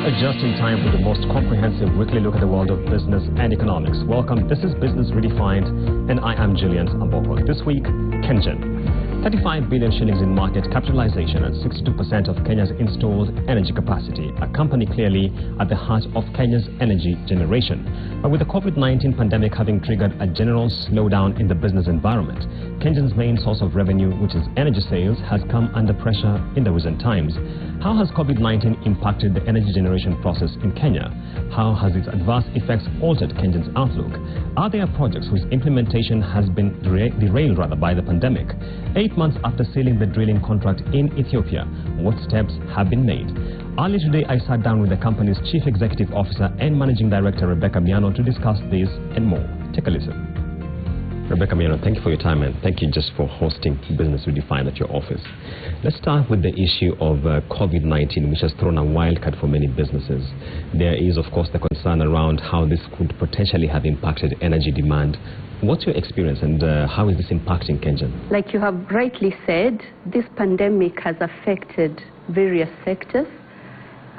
Just in time for the most comprehensive weekly look at the world of business and economics. Welcome, this is Business Redefined, and I am Julians, Amboko. This week, Kengen. 35 billion shillings in market capitalization and 62% of Kenya's installed energy capacity, a company clearly at the heart of Kenya's energy generation. But with the COVID-19 pandemic having triggered a general slowdown in the business environment, Kengen's main source of revenue, which is energy sales, has come under pressure in the recent times. How has COVID-19 impacted the energy generation process in Kenya? How has its adverse effects altered Kengen's outlook? Are there projects whose implementation has been derailed by the pandemic? 8 months after sealing the drilling contract in Ethiopia, what steps have been made? Earlier today, I sat down with the company's Chief Executive Officer and Managing Director, Rebecca Miano, to discuss this and more. Take a listen. Rebecca Miano, thank you for your time, and thank you just for hosting Business Redefined at your office. Let's start with the issue of COVID-19, which has thrown a wild card for many businesses. There is, of course, the concern around how this could potentially have impacted energy demand. What's your experience, and how is this impacting Kengen? Like you have rightly said, this pandemic has affected various sectors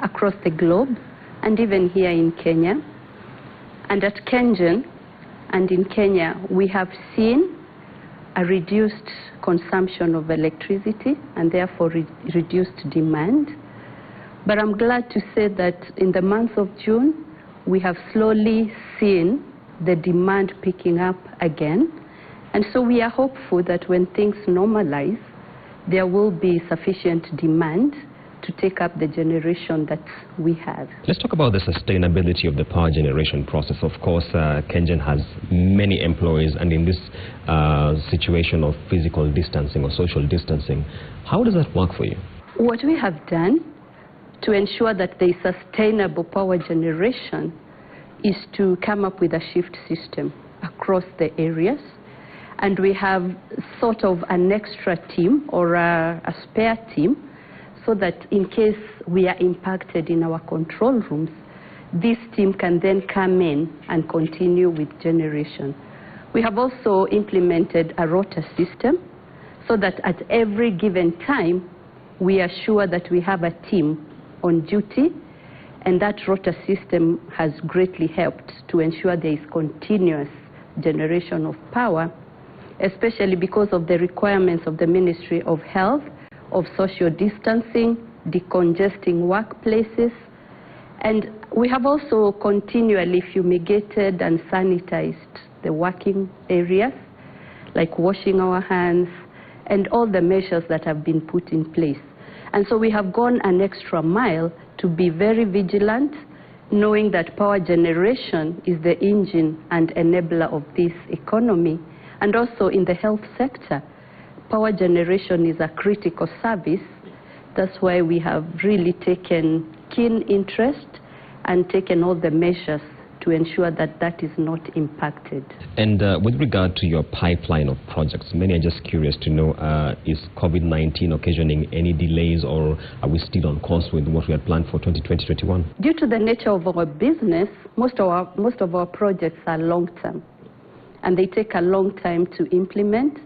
across the globe and even here in Kenya. And at Kengen and in Kenya, we have seen a reduced consumption of electricity and therefore reduced demand. But I'm glad to say that in the month of June, we have slowly seen the demand picking up again. And so we are hopeful that when things normalize, there will be sufficient demand to take up the generation that we have. Let's talk about the sustainability of the power generation process. Of course, Kengen has many employees, and in this situation of physical distancing or social distancing, how does that work for you? What we have done to ensure that there is sustainable power generation is to come up with a shift system across the areas. And we have sort of an extra team or a spare team, so that in case we are impacted in our control rooms, this team can then come in and continue with generation. We have also implemented a rota system so that at every given time, we are sure that we have a team on duty, and that rota system has greatly helped to ensure there is continuous generation of power, especially because of the requirements of the Ministry of Health, of social distancing, decongesting workplaces. And we have also continually fumigated and sanitized the working areas, like washing our hands and all the measures that have been put in place. And so we have gone an extra mile to be very vigilant, knowing that power generation is the engine and enabler of this economy. And also in the health sector, power generation is a critical service. That's why we have really taken keen interest and taken all the measures to ensure that that is not impacted. And with regard to your pipeline of projects, many are just curious to know, is COVID-19 occasioning any delays, or are we still on course with what we had planned for 2020-21? Due to the nature of our business, most of our projects are long-term, and they take a long time to implement.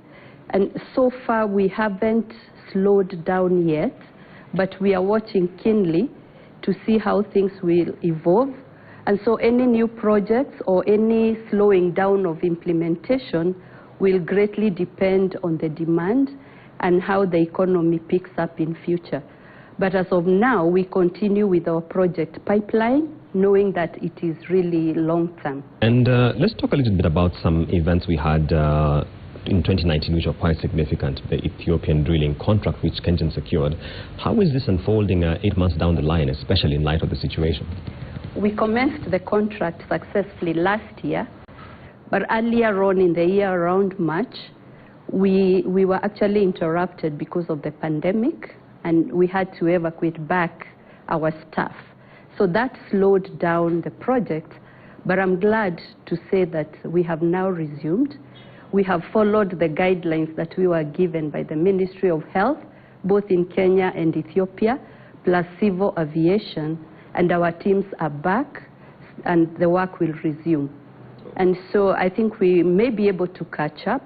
And so far, we haven't slowed down yet, but we are watching keenly to see how things will evolve. And so any new projects or any slowing down of implementation will greatly depend on the demand and how the economy picks up in future. But as of now, we continue with our project pipeline, knowing that it is really long-term. And let's talk a little bit about some events we had in 2019, which are quite significant, the Ethiopian drilling contract which Kengen secured. How is this unfolding 8 months down the line, especially in light of the situation? We commenced the contract successfully last year, but earlier on in the year, around March, we were actually interrupted because of the pandemic, and we had to evacuate back our staff. So that slowed down the project, but I'm glad to say that we have now resumed. We have followed the guidelines that we were given by the Ministry of Health, both in Kenya and Ethiopia, plus civil aviation, and our teams are back, and the work will resume. And so I think we may be able to catch up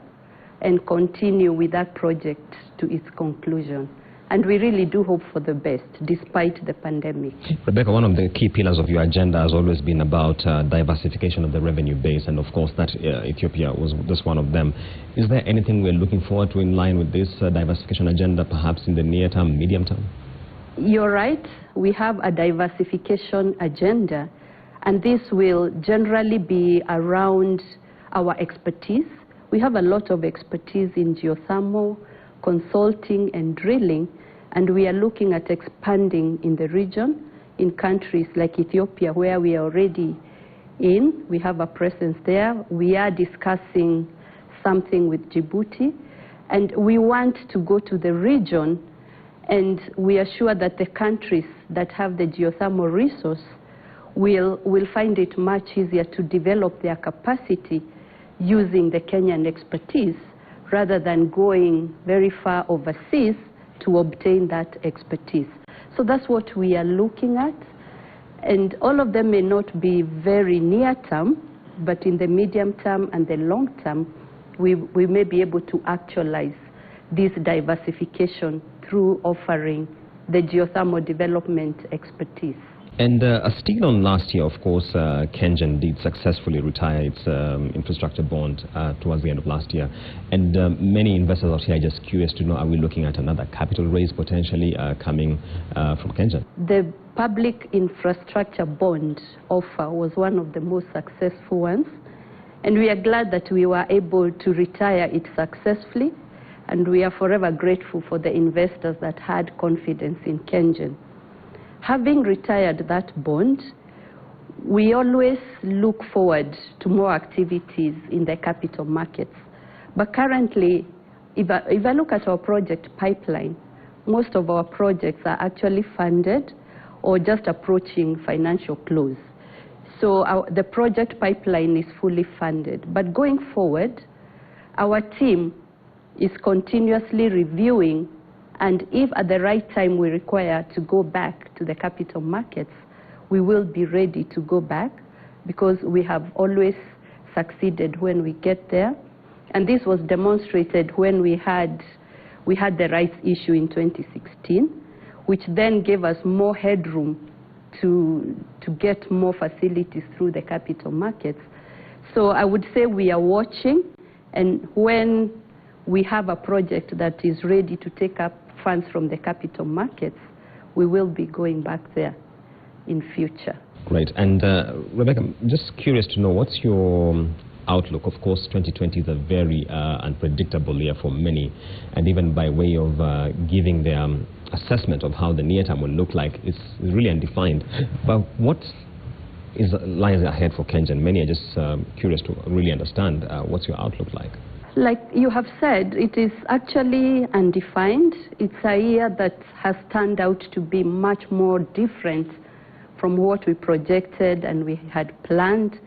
and continue with that project to its conclusion. And we really do hope for the best, despite the pandemic. Rebecca, one of the key pillars of your agenda has always been about diversification of the revenue base, and of course that Ethiopia was just one of them. Is there anything we're looking forward to in line with this diversification agenda, perhaps in the near term, medium term? You're right. We have a diversification agenda, and this will generally be around our expertise. We have a lot of expertise in geothermal, consulting, and drilling, and we are looking at expanding in the region, in countries like Ethiopia, where we are already in. We have a presence there. We are discussing something with Djibouti, and we want to go to the region, and we are sure that the countries that have the geothermal resource will find it much easier to develop their capacity using the Kenyan expertise, rather than going very far overseas to obtain that expertise. So that's what we are looking at. And all of them may not be very near term, but in the medium term and the long term, we may be able to actualize this diversification through offering the geothermal development expertise. And still on last year, of course, KenGen did successfully retire its infrastructure bond towards the end of last year. And many investors out here are just curious to know, are we looking at another capital raise potentially coming from KenGen? The public infrastructure bond offer was one of the most successful ones. And we are glad that we were able to retire it successfully. And we are forever grateful for the investors that had confidence in KenGen. Having retired that bond, we always look forward to more activities in the capital markets. But currently, if I look at our project pipeline, most of our projects are actually funded or just approaching financial close. So the project pipeline is fully funded. But going forward, our team is continuously reviewing, and if at the right time we require to go back to the capital markets, we will be ready to go back, because we have always succeeded when we get there. And this was demonstrated when we had the rights issue in 2016, which then gave us more headroom to get more facilities through the capital markets. So I would say we are watching, and when we have a project that is ready to take up funds from the capital markets, we will be going back there in future. Great. And Rebecca, just curious to know, what's your outlook? Of course, 2020 is a very unpredictable year for many, and even by way of giving their assessment of how the near term will look like, it's really undefined. But what lies ahead for KenGen? Many are just curious to really understand what's your outlook like. Like you have said, it is actually undefined. It's a year that has turned out to be much more different from what we projected and we had planned.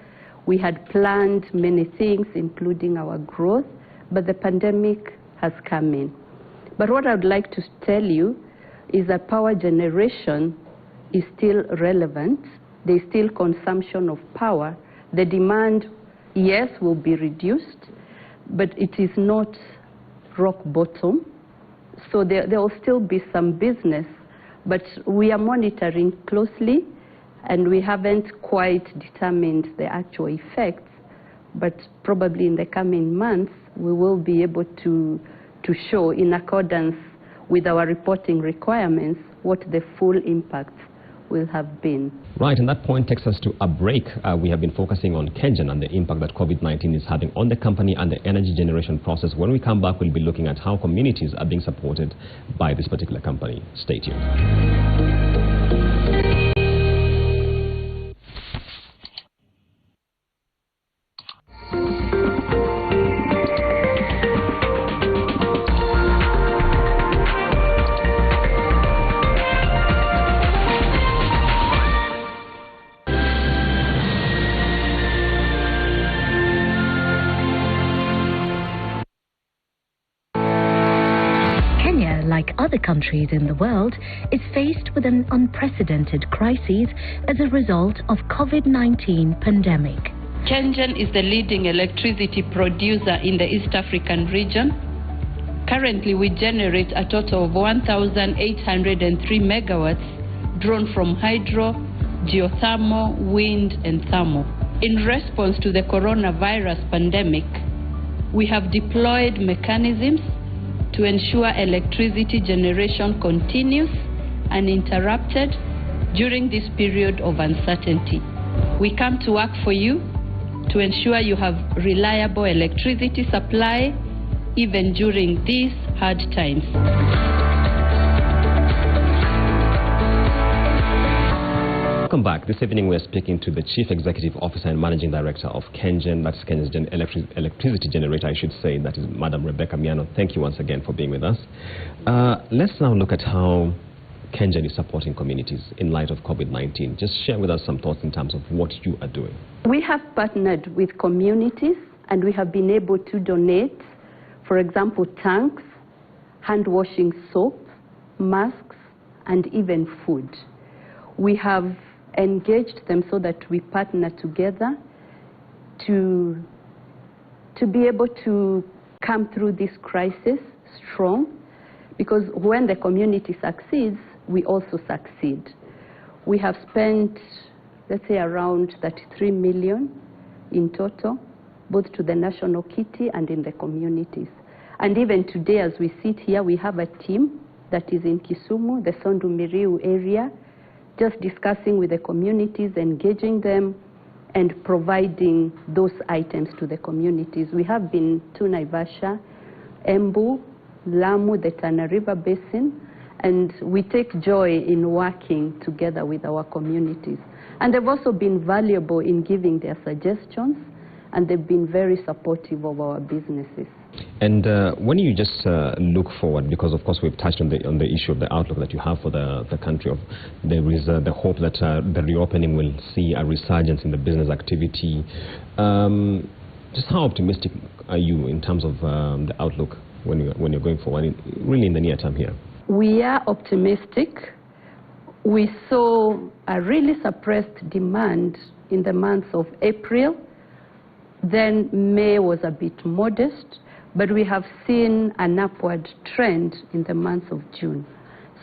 We had planned many things, including our growth, but the pandemic has come in. But what I would like to tell you is that power generation is still relevant. There is still consumption of power. The demand, yes, will be reduced, but it is not rock bottom. So there will still be some business, but we are monitoring closely, and we haven't quite determined the actual effects, but probably in the coming months, we will be able to show, in accordance with our reporting requirements, what the full impact will have been. Right, and that point takes us to a break. We have been focusing on KenGen and the impact that COVID-19 is having on the company and the energy generation process. When we come back, we'll be looking at how communities are being supported by this particular company. Stay tuned. Like other countries in the world, is faced with an unprecedented crisis as a result of COVID-19 pandemic. KenGen is the leading electricity producer in the East African region. Currently, we generate a total of 1,803 megawatts drawn from hydro, geothermal, wind, and thermal. In response to the coronavirus pandemic, we have deployed mechanisms to ensure electricity generation continues uninterrupted during this period of uncertainty. We come to work for you to ensure you have reliable electricity supply even during these hard times. Welcome back. This evening we are speaking to the Chief Executive Officer and Managing Director of KenGen, that's Kenya's electricity generator, I should say, that is Madam Rebecca Miano. Thank you once again for being with us. Let's now look at how KenGen is supporting communities in light of COVID-19. Just share with us some thoughts in terms of what you are doing. We have partnered with communities and we have been able to donate, for example, tanks, hand washing soap, masks, and even food. We have engaged them so that we partner together to be able to come through this crisis strong, because when the community succeeds, we also succeed. We have spent, let's say, around 33 million in total, both to the national kitty and in the communities. And even today, as we sit here, we have a team that is in Kisumu, the Sondu Miriu area, just discussing with the communities, engaging them, and providing those items to the communities. We have been to Naivasha, Embu, Lamu, the Tana River Basin, and we take joy in working together with our communities. And they've also been valuable in giving their suggestions, and they've been very supportive of our businesses. And when you just look forward, because of course we've touched on the issue of the outlook that you have for the country, there is the hope that the reopening will see a resurgence in the business activity. Just how optimistic are you in terms of the outlook when you're going forward, really in the near term here? We are optimistic. We saw a really suppressed demand in the months of April. Then May was a bit modest, but we have seen an upward trend in the month of June.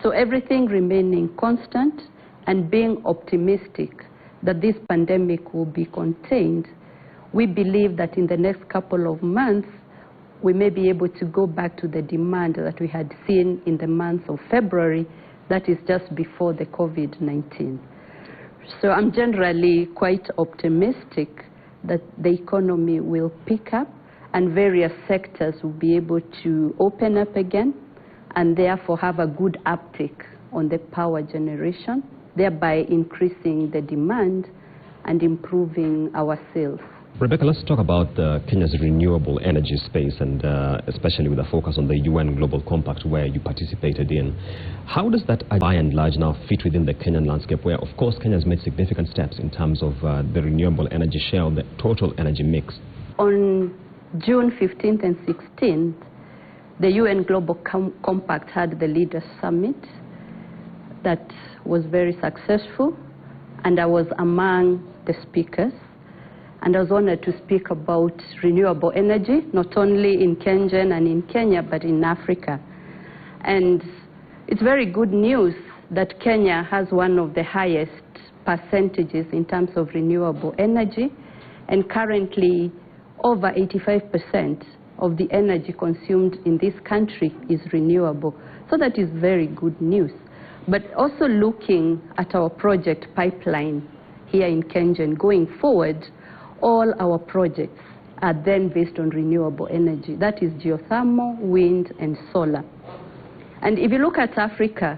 So everything remaining constant and being optimistic that this pandemic will be contained, we believe that in the next couple of months, we may be able to go back to the demand that we had seen in the month of February, that is just before the COVID-19. So I'm generally quite optimistic that the economy will pick up and various sectors will be able to open up again and therefore have a good uptake on the power generation, thereby increasing the demand and improving our sales. Rebecca, let's talk about Kenya's renewable energy space, and especially with a focus on the UN Global Compact where you participated in. How does that by and large now fit within the Kenyan landscape where, of course, Kenya has made significant steps in terms of the renewable energy share of the total energy mix? On June 15th and 16th, the UN Global Compact had the Leaders Summit that was very successful, and I was among the speakers. And I was honored to speak about renewable energy, not only in KenGen and in Kenya, but in Africa. And it's very good news that Kenya has one of the highest percentages in terms of renewable energy, and currently over 85% of the energy consumed in this country is renewable. So that is very good news. But also looking at our project pipeline here in KenGen going forward, all our projects are then based on renewable energy. That is geothermal, wind, and solar. And if you look at Africa,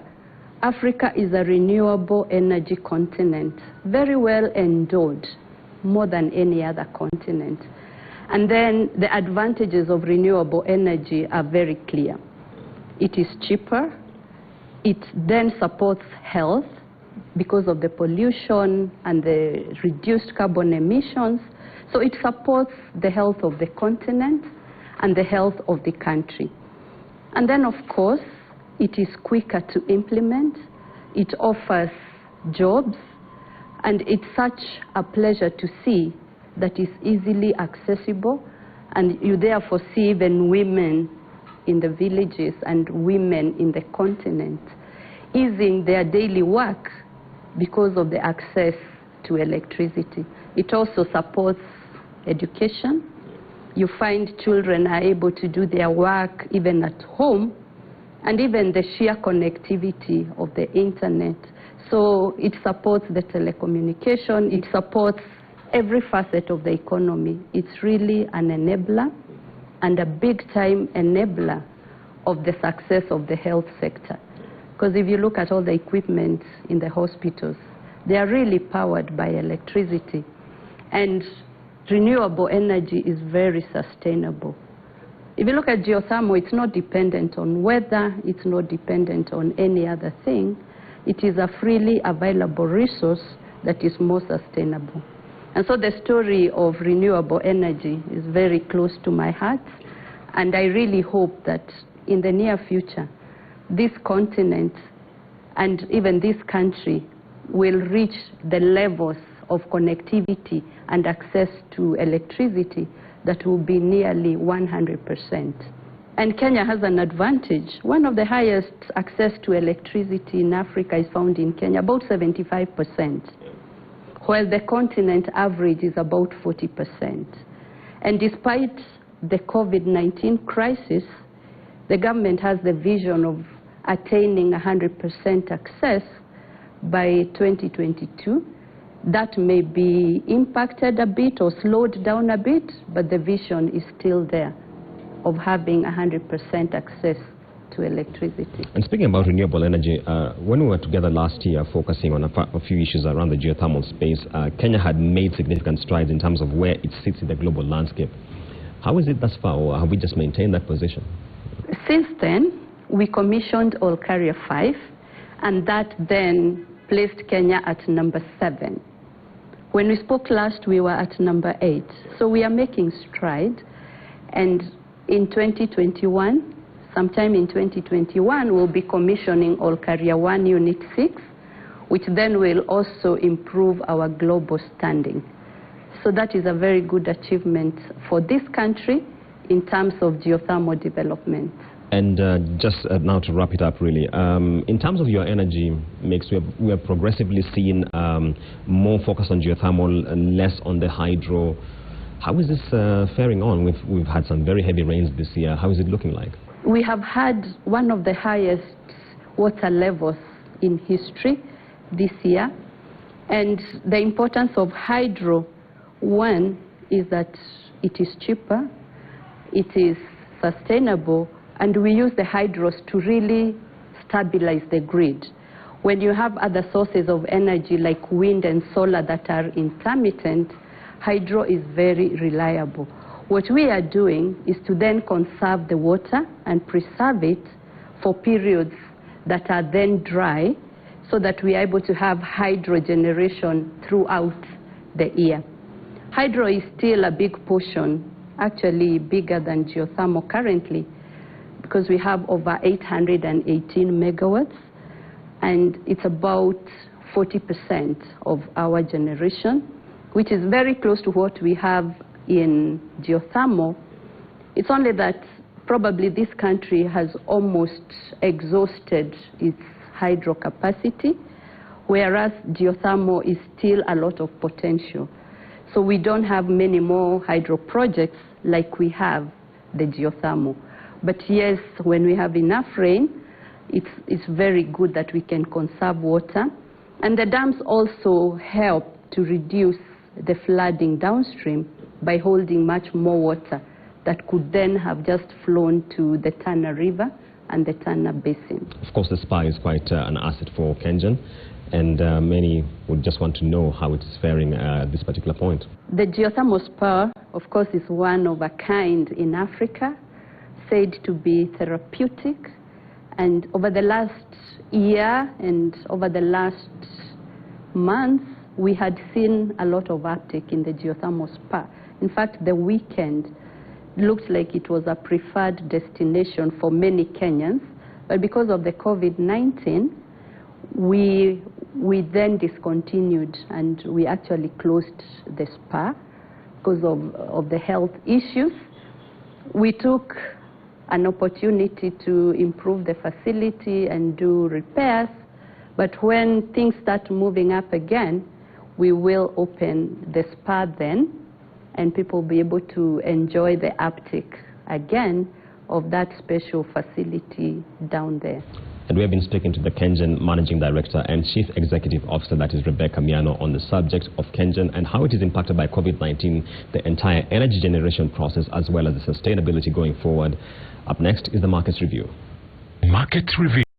Africa is a renewable energy continent, very well endowed, more than any other continent. And then the advantages of renewable energy are very clear. It is cheaper. It then supports health because of the pollution and the reduced carbon emissions. So it supports the health of the continent and the health of the country. And then, of course, it is quicker to implement. It offers jobs. And it's such a pleasure to see that it's easily accessible. And you therefore see even women in the villages and women in the continent easing their daily work because of the access to electricity. It also supports education. You find children are able to do their work even at home, and even the sheer connectivity of the internet. So it supports the telecommunication, it supports every facet of the economy. It's really an enabler and a big-time enabler of the success of the health sector. Because if you look at all the equipment in the hospitals, they are really powered by electricity. And renewable energy is very sustainable. If you look at geothermal, it's not dependent on weather, it's not dependent on any other thing. It is a freely available resource that is more sustainable. And so the story of renewable energy is very close to my heart, and I really hope that in the near future, this continent and even this country will reach the levels of connectivity and access to electricity that will be nearly 100%. And Kenya has an advantage. One of the highest access to electricity in Africa is found in Kenya, about 75%, while the continent average is about 40%. And despite the COVID-19 crisis, the government has the vision of attaining 100% access by 2022. That may be impacted a bit or slowed down a bit, but the vision is still there of having 100% access to electricity. And speaking about renewable energy, when we were together last year focusing on a few issues around the geothermal space, Kenya had made significant strides in terms of where it sits in the global landscape. How is it thus far, or have we just maintained that position? Since then, we commissioned Olkaria 5, and that then placed Kenya at number 7. When we spoke last, we were at number 8. So we are making stride, and in 2021, sometime in 2021, we'll be commissioning Olkaria 1 Unit 6, which then will also improve our global standing. So that is a very good achievement for this country in terms of geothermal development. And just now to wrap it up really, in terms of your energy mix, we have progressively seen more focus on geothermal and less on the hydro. How is this faring on? We've had some very heavy rains this year. How is it looking like? We have had one of the highest water levels in history this year. And the importance of hydro, one, is that it is cheaper, it is sustainable, and we use the hydros to really stabilize the grid. When you have other sources of energy like wind and solar that are intermittent, hydro is very reliable. What we are doing is to then conserve the water and preserve it for periods that are then dry, so that we are able to have hydro generation throughout the year. Hydro is still a big portion, actually bigger than geothermal currently, because we have over 818 megawatts, and it's about 40% of our generation, which is very close to what we have in geothermal. It's only that probably this country has almost exhausted its hydro capacity, whereas geothermal is still a lot of potential. So we don't have many more hydro projects like we have the geothermal. But yes, when we have enough rain, it's very good that we can conserve water. And the dams also help to reduce the flooding downstream by holding much more water that could then have just flown to the Tana River and the Tana Basin. Of course, the spa is quite an asset for Kenyan, and many would just want to know how it's faring at this particular point. The geothermal spa, of course, is one of a kind in Africa, said to be therapeutic. And over the last year and over the last month, we had seen a lot of uptake in the geothermal spa. In fact, the weekend looked like it was a preferred destination for many Kenyans. But because of the COVID-19, we then discontinued, and we actually closed the spa because of the health issues. We took an opportunity to improve the facility and do repairs. But when things start moving up again, we will open the spa then, and people will be able to enjoy the uptick again of that special facility down there. And we have been speaking to the KenGen Managing Director and Chief Executive Officer, that is Rebecca Miano, on the subject of KenGen and how it is impacted by COVID-19, the entire energy generation process, as well as the sustainability going forward. Up next is the Markets Review. Market Review.